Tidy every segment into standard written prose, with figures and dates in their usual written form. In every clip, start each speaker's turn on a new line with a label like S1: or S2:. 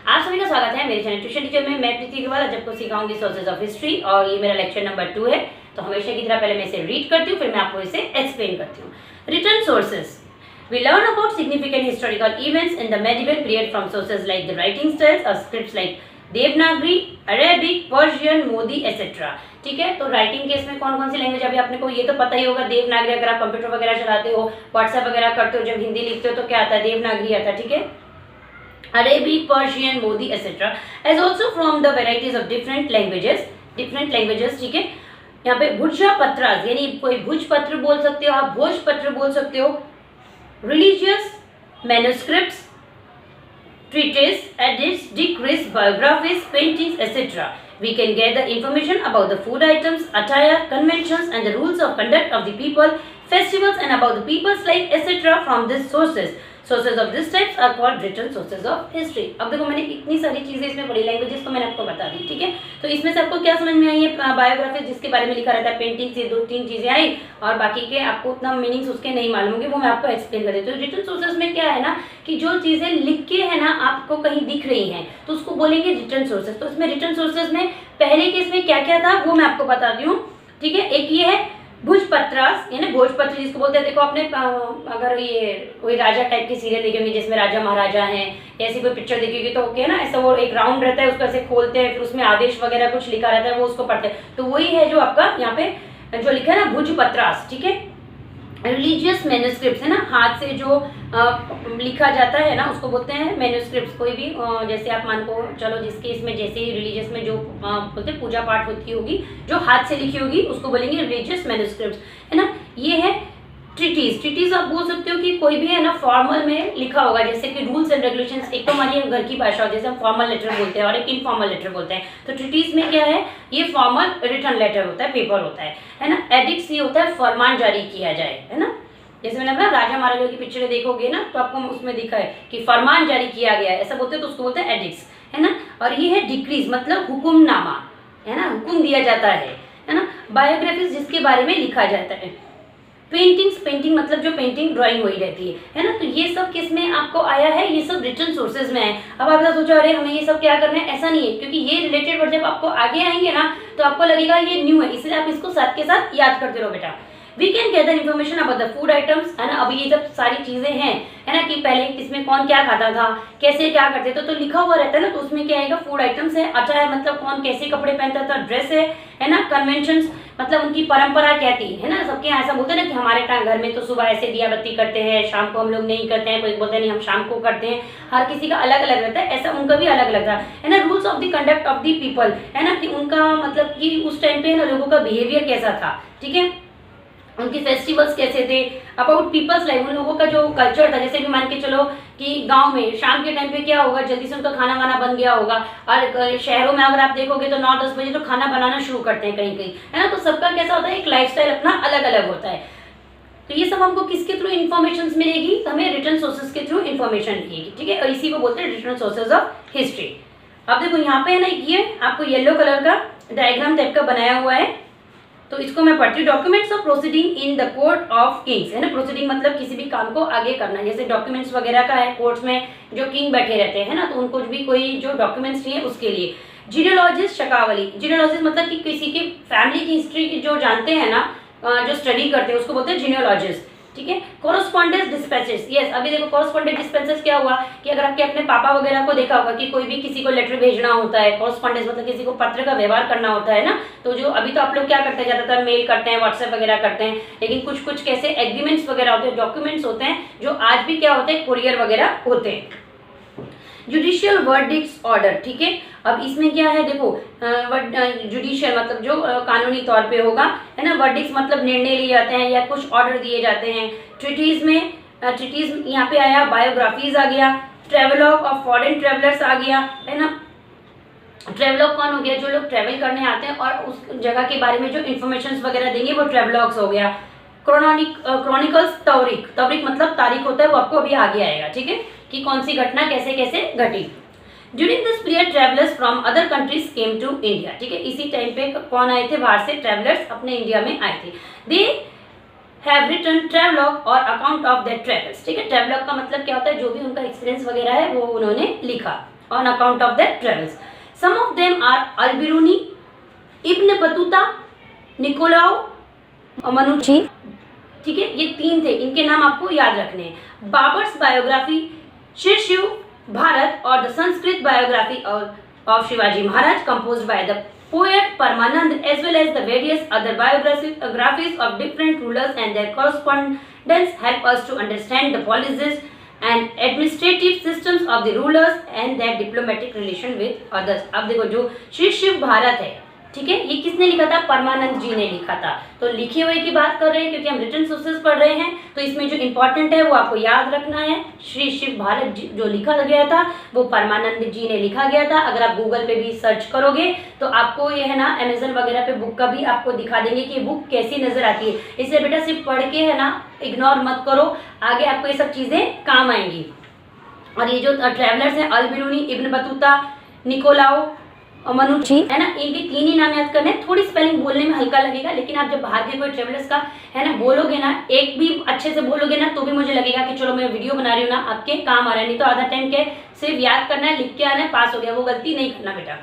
S1: आप सभी का स्वागत है मेरे चैनल ट्यूशन टीचर में। मैं प्रीति अग्रवाल आज आपको सिखाऊंगी सोर्सेज ऑफ हिस्ट्री और ये मेरा लेक्चर नंबर 2 है। तो हमेशा की तरह पहले मैं इसे रीड करती हूँ, फिर मैं आपको इसे एक्सप्लेन करती हूँ। Written sources, we learn about significant historical events in the medieval period from sources like the writing styles or scripts like Devanagari, Arabic, Persian, Modi etcetera. ठीक है, तो राइटिंग केस में कौन कौन सी लैंग्वेज, अभी आपने को ये तो पता ही होगा। देवनागरी, अगर आप कंप्यूटर वगैरह चलाते हो, व्हाट्सएप वगैरह करते हो, जब हिंदी लिखते हो तो क्या आता है, देवनागरी आता है। ठीक है, Arabic, Persian, Modi etcetera as also from the varieties of different languages. ठीक है, यहाँ पे भुजपत्रास यानी कोई भुजपत्र बोल सकते हो आप, भोजपत्र बोल सकते हो, religious manuscripts, treatises, edits, decrees, biographies, paintings, etc. We can gather information about the food items, attire, conventions and the rules of conduct of the people, festivals and about the people's life, etc. from these sources. Sources of this types are called written sources of history. अब देखो मैंने इतनी सारी चीजें इसमें पढ़ी, languages को मैंने आपको बता दी। ठीक है, तो इसमें से आपको क्या समझ में आई है, बायोग्राफी जिसके बारे में लिखा रहता है, पेंटिंग से 2-3 चीजें आई और बाकी के आपको उतना मीनिंग्स उसके नहीं मालूम होंगे, वो मैं आपको एक्सप्लेन कर देती हूँ। रिटन सोर्सेज में क्या है ना कि जो चीजें लिख के है ना आपको कहीं दिख रही हैं तो उसको बोलेंगे रिटन सोर्सेज। तो इसमें रिटन सोर्सेज में पहले केस में क्या क्या था वो मैं आपको बताती हूँ। ठीक है, एक ये है भुजपत्रास यानी भोजपत्र जिसको बोलते हैं। देखो आपने अगर ये कोई राजा टाइप की सीरियल देखी होंगी जिसमें राजा महाराजा हैं, ऐसी कोई पिक्चर देखी होगी तो ओके ना, ऐसा वो एक राउंड रहता है, उसको ऐसे खोलते हैं, फिर उसमें आदेश वगैरह कुछ लिखा रहता है, वो उसको पढ़ते हैं। तो वही है जो आपका यहाँ पे जो लिखा है ना, भुजपत्रास। ठीक है, रिलीजियस मैन्युस्क्रिप्ट्स है ना, हाथ से जो लिखा जाता है ना उसको बोलते हैं मैन्युस्क्रिप्ट्स। कोई भी जैसे आप मान को चलो जिसके इसमें जैसे ही रिलीजियस में जो बोलते हैं पूजा पाठ होती होगी जो हाथ से लिखी होगी उसको बोलेंगे रिलीजियस मैन्युस्क्रिप्ट्स, है ना। ये है ट्रीटीज आप बोल सकते हो कि कोई भी है ना फॉर्मल में लिखा होगा, जैसे कि रूल्स एंड रेगुलेशंस। एक तो हमारी घर की भाषा हो जैसे हम फॉर्मल लेटर बोलते हैं और एक इनफॉर्मल लेटर बोलते हैं। तो ट्रीटीज में क्या है, ये फॉर्मल रिटन लेटर होता है, पेपर होता है ना। एडिक्ट्स ये होता है फरमान जारी किया जाए, है ना। जैसे मैंने अपना राजा महाराजा की पिक्चर देखोगे ना तो आपको उसमें दिखा है कि फरमान जारी किया गया है, ऐसा बोलते हैं तो उसको बोलते हैं एडिक्ट्स, है ना। और ये है डिक्रीज मतलब हुक्मनामा, है ना, हुक्म दिया जाता है ना। बायोग्राफीज जिसके बारे में लिखा जाता है। पेंटिंग मतलब जो पेंटिंग ड्राइंग हुई रहती है ना। तो ये सब किस में आपको आया है, ये सब रिटन सोर्सेज में है। अब आप सोचो अरे हमें ये सब क्या करना है, ऐसा नहीं है, क्योंकि ये रिलेटेड वर्ड जब आपको आगे आएंगे ना तो आपको लगेगा ये न्यू है, इसलिए आप इसको साथ के साथ याद करते रहो बेटा। We can gather information about the food items, है ना। अब ये जब सारी चीजें हैं, है ना, कि पहले किसमें कौन क्या खाता था, कैसे क्या करते थे, तो लिखा हुआ रहता है ना। तो उसमें क्या आएगा, फूड आइटम्स है, अच्छा है मतलब कौन कैसे कपड़े पहनता था, ड्रेस है ना। कन्वेंशंस मतलब उनकी परंपरा क्या थी, है ना। सबके यहाँ ऐसा बोलते हैं ना कि हमारे घर में तो सुबह ऐसे दिया बत्ती करते हैं, शाम को हम लोग नहीं करते हैं, कोई बोलते हैं नहीं हम शाम को करते हैं, हर किसी का अलग अलग रहता है, ऐसा उनका भी अलग अलग था, है ना। Rules of the conduct of the people, है ना, कि उनका मतलब कि उस टाइम पे ना लोगों का बिहेवियर कैसा था। ठीक है, उनके फेस्टिवल्स कैसे थे, अबाउट पीपल्स लाइफ, उन लोगों का जो कल्चर था। जैसे भी मान के चलो कि गांव में शाम के टाइम पे क्या होगा, जल्दी से उनका खाना वाना बन गया होगा, और शहरों में अगर आप देखोगे तो 9-10 बजे तो खाना बनाना शुरू करते हैं कहीं कहीं, है ना। तो सबका कैसा होता है, एक लाइफस्टाइल अपना अलग अलग होता है। तो ये सब हमको किसके थ्रू इन्फॉर्मेशन मिलेगी, हमें रिटन सोर्सेज के थ्रू इन्फॉर्मेशन मिलेगी। ठीक है, और इसी को बोलते हैं रिटन सोर्सेज ऑफ हिस्ट्री। अब देखो यहाँ पे है ना, ये आपको येलो कलर का डायग्राम टाइप का बनाया हुआ है, तो इसको मैं पढ़ती हूँ। Documents of proceeding in the court of Kings, है ना। प्रोसीडिंग मतलब किसी भी काम को आगे करना, जैसे डॉक्यूमेंट्स वगैरह का है, कोर्ट्स में जो किंग बैठे रहते हैं ना, तो उनको भी कोई जो डॉक्यूमेंट्स चाहिए उसके लिए। जीनियोलॉजिस्ट शकावली, जीनियोलॉजिस्ट मतलब कि किसी की फैमिली की हिस्ट्री की जो जानते हैं ना, जो स्टडी करते हैं उसको बोलते हैं जीनियोलॉजिस्ट। ठीक है, कोरस्पॉन्डेंस डिस्पैचेस, यस। अभी देखो कोरस्पॉन्डेंस डिस्पैचेस क्या हुआ कि अगर आपके अपने पापा वगैरह को देखा होगा कि कोई भी किसी को लेटर भेजना होता है, कोरस्पॉन्डेंस मतलब किसी को पत्र का व्यवहार करना होता है ना। तो जो अभी तो आप लोग क्या करते हैं, ज्यादातर मेल करते हैं, व्हाट्सएप वगैरह करते हैं, लेकिन कुछ कुछ कैसे एग्रीमेंट्स वगैरह होते हैं, डॉक्यूमेंट्स होते हैं जो आज भी क्या होते हैं, कुरियर वगैरह होते हैं। जुडिशियल वर्डिक्ट्स ऑर्डर, ठीक है। अब इसमें क्या है देखो, जुडिशियल मतलब जो कानूनी तौर पे होगा, है ना। वर्डिक्ट्स मतलब निर्णय लिए जाते हैं या कुछ ऑर्डर दिए जाते हैं। ट्रीटीज में ट्रीटीज यहाँ पे आया, बायोग्राफीज आ गया, ट्रेवलॉग ऑफ फॉरेन ट्रेवलर्स आ गया, है ना। ट्रेवलॉग कौन हो गया, जो लोग ट्रेवल करने आते हैं और उस जगह के बारे में जो इन्फॉर्मेशन वगैरह देंगे वो ट्रेवलॉग्स हो गया। क्रॉनिकल्स तवरीक मतलब तारीख होता है, वो आपको अभी आगे आएगा। ठीक है, कि कौन सी घटना कैसे कैसे घटी। During this period travellers from other countries came to India. ठीक है, इसी टाइम पे कौन आए थे, बाहर से ट्रेवलर्स अपने इंडिया में आए थे। दे हैव रिटन ट्रैवलॉग और अकाउंट ऑफ देयर ट्रेवल्स। ठीक है, ट्रैवलॉग का मतलब क्या होता है, जो भी उनका एक्सपीरियंस वगैरह है वो उन्होंने लिखा on account of their travels. Some of them are al Biruni, Ibn Battuta, Niccolao और मनुची। ठीक है, ये 3 थे, इनके नाम आपको याद रखने हैं। बाबर्स बायोग्राफी, शिव भारत और the Sanskrit biography of Shivaji Maharaj composed by the poet Paramanand, as well as the various other biographies of different rulers and their correspondence help us to understand the policies and administrative systems of the rulers and their diplomatic relation with others। अब देखो, जो श्री शिव भारत है, ठीक है, ये किसने लिखा था, परमानंद जी ने लिखा था। तो लिखे हुए की बात कर रहे हैं क्योंकि हम रिटन सोर्सेज पढ़ रहे हैं, तो इसमें जो इंपॉर्टेंट है वो आपको याद रखना है। श्री शिव भारत जो लिखा गया था वो परमानंद जी ने लिखा गया था। अगर आप गूगल पे भी सर्च करोगे तो आपको ये है ना, अमेजन वगैरह पे बुक का भी आपको दिखा देंगे कि ये बुक कैसी नजर आती है। इसलिए बेटा सिर्फ पढ़ के है ना इग्नोर मत करो, आगे आपको ये सब चीजें काम आएंगी। और ये जो ट्रैवलर्स हैं, अल-बिरूनी, इब्न बतूता, निकोलाओ और मनुची, है ना, इनके 3 ही नाम याद करने। थोड़ी स्पेलिंग बोलने में हल्का लगेगा, लेकिन आप जब बाहर के कोई ट्रेवलर्स का है ना बोलोगे ना, एक भी अच्छे से बोलोगे ना, तो भी मुझे लगेगा कि चलो मैं वीडियो बना रही हूँ ना, आपके काम आ रहा है। नहीं तो आधा टाइम के सिर्फ याद करना है, लिख के आना है, पास हो गया, वो गलती नहीं करना बेटा।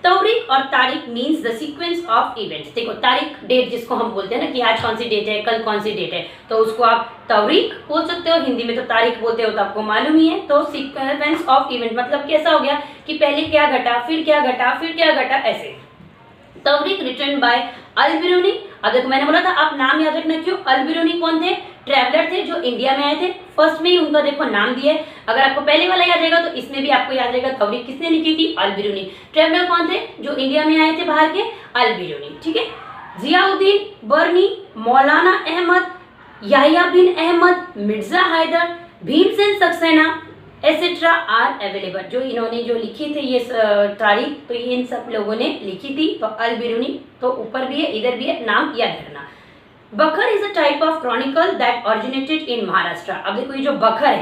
S1: तौरीख और तारीख means the sequence of events. देखो, तारीख डेट जिसको हम बोलते हैं ना कि आज कौन सी डेट है, कल कौन सी डेट है, तो उसको आप तौरीख बोल सकते हो, हिंदी में तो तारीख बोलते हो, तो आपको मालूम ही है। तो सीक्वेंस ऑफ इवेंट मतलब कैसा हो गया कि पहले क्या घटा, फिर क्या घटा, फिर क्या घटा, ऐसे। तौरीख रिटन बाय अल-बिरूनी। अब देखो, मैंने बोला था आप नाम याद रखना। क्यों? अल-बिरूनी कौन थे? ट्रैवलर थे जो इंडिया में आए थे। फर्स्ट में ही उनका देखो नाम दिया है। अगर आपको पहले वाला याद रहेगा तो इसमें भी आपको याद रहेगा तौरीख किसने लिखी थी, अल-बिरूनी। ट्रैवलर कौन थे? जो इंडिया में आए थे बाहर के, अल-बिरूनी। ठीक है। Ziauddin Barani, Maulana Ahmad, Yahya bin Ahmad, Mirza Haidar, Bhimsen Saxena etcetera are available. जो इन्होंने जो लिखी थी ये तारीख, तो ये इन सब लोगों ने लिखी थी। तो अल-बिरूनी तो ऊपर भी है, इधर भी है, नाम याद रखना। बखर is a type of Chronicle that originated in Maharashtra. अब देखो, ये जो बखर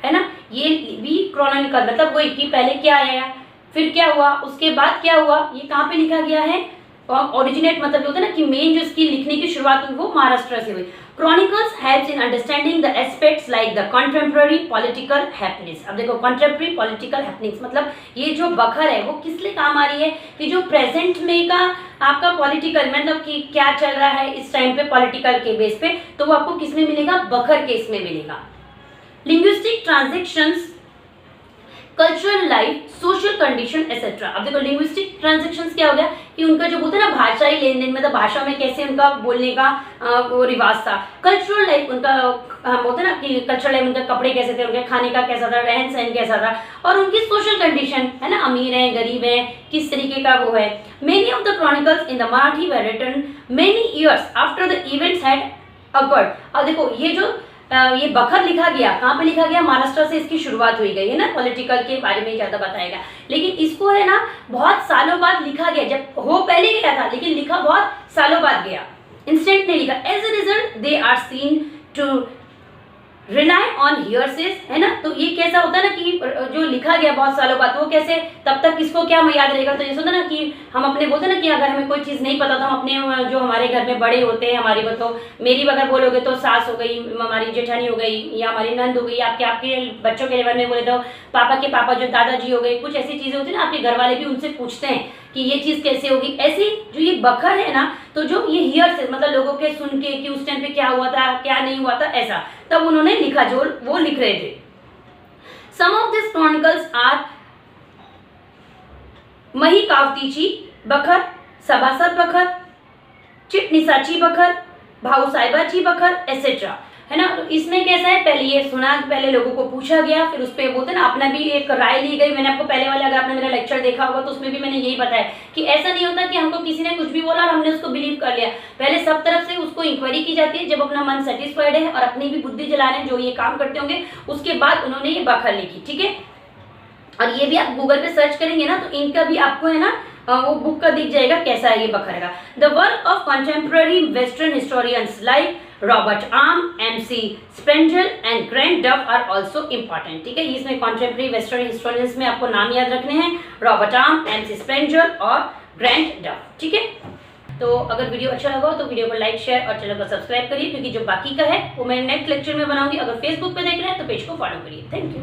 S1: है ना, ये भी क्रॉनिकल मतलब वही कि पहले क्या आया, फिर क्या हुआ, उसके बाद क्या हुआ, ये कहाँ पे लिखा गया है। ओरिजिनेट मतलब होता है ना कि मेन जो इसकी लिखने की शुरुआत हुई वो महाराष्ट्र से हुई। Chronicles helps in understanding the aspects like the contemporary political happenings। अब देखो, contemporary political happenings मतलब ये जो बखर है वो किस लिए काम आ रही है कि जो प्रेजेंट में का आपका पॉलिटिकल मतलब कि क्या चल रहा है इस टाइम पे पॉलिटिकल के बेस पे, तो वो आपको किस में मिलेगा, बखर के इसमें मिलेगा। Linguistic transactions, cultural life, social condition etcetera. अब देखो, लिंग्विस्टिक ट्रांजेक्शंस क्या हो गया कि उनका जो बोलते हैं ना भाषाई लेन देन, मतलब भाषा में कैसे उनका बोलने का वो रिवाज था। कल्चरल लाइफ उनका बोलते हैं ना कि कल्चरल लाइफ, उनके कपड़े कैसे थे, उनके खाने का कैसा था, रहन सहन कैसा था, और उनकी सोशल कंडीशन है ना, अमीर है, गरीब है, किस तरीके का वो है। Many of the chronicles in the Marathi were written many years after the events had occurred. अब देखो, ये जो ये बखर लिखा गया, कहाँ पे लिखा गया, महाराष्ट्र से इसकी शुरुआत हुई गई है ना, पॉलिटिकल के बारे में ज्यादा बताएगा। लेकिन इसको है ना बहुत सालों बाद लिखा गया, जब हो पहले गया था लेकिन लिखा बहुत सालों बाद गया, इंस्टेंट नहीं लिखा। As a result they are seen to rely on hearsays, है ना। तो ये कैसा होता है ना कि जो लिखा गया बहुत सालों बाद, वो कैसे तब तक किसको क्या याद रहेगा। तो जैसे होता है ना कि हम अपने बोलते हैं ना कि अगर हमें कोई चीज़ नहीं पता तो हम अपने जो हमारे घर में बड़े होते हैं, हमारी तो मेरी अगर बोलोगे तो सास हो गई, हमारी जेठानी हो गई, या हमारी नंद हो गई, आपके बच्चों के लेवल में बोले तो पापा के पापा जो दादाजी हो गए, कुछ ऐसी चीज़ें होती है ना, आपके घर वाले भी उनसे पूछते हैं कि ये चीज़ कैसे होगी। ऐसी जो ये बखर है ना, तो जो ये हियर से मतलब लोगों के सुन के कि उस टाइम पे क्या हुआ था, क्या नहीं हुआ था, ऐसा तब उन्होंने लिखा, जो वो लिख रहे थे। सम ऑफ दिस क्रॉनिकल्स आर महिकावतीची बखर, सभासद बखर, चिटनिसाची बखर, भाऊ साहिबाची बखर एसेट्रा, है ना। तो इसमें कैसा है, पहले ये सुना, पहले लोगों को पूछा गया, फिर उस पर बोलते ना अपना भी एक राय ली गई। मैंने आपको पहले वाले, अगर आपने मेरा लेक्चर देखा होगा तो उसमें भी मैंने यही बताया कि ऐसा नहीं होता कि हमको किसी ने कुछ भी बोला और हमने उसको बिलीव कर लिया। पहले सब तरफ से उसको इंक्वायरी की जाती है, जब अपना मन सेटिस्फाइड है और अपनी भी बुद्धि जलाने जो ये काम करते होंगे, उसके बाद उन्होंने ये बखर लिखी। ठीक है, और ये भी आप गूगल पे सर्च करेंगे ना तो इनका भी आपको है ना वो बुक का दिख जाएगा कैसा है ये बखर का। The work of contemporary western historians like Robert Orme, MC Sprengel and Grant Duff are also important. ठीक है, इसमें कंटेम्प्रेरी वेस्टर्न हिस्टोरियंस में आपको नाम याद रखने हैं, रॉबर्ट आर्म, MC स्पेंजल और ग्रैंट डफ। ठीक है, तो अगर वीडियो अच्छा लगा हो तो वीडियो को लाइक, शेयर और चैनल को सब्सक्राइब करिए, क्योंकि जो बाकी का है वो मैं नेक्स्ट लेक्चर में बनाऊंगी। अगर फेसबुक पे देख रहे हैं तो पेज को फॉलो करिए। Thank you.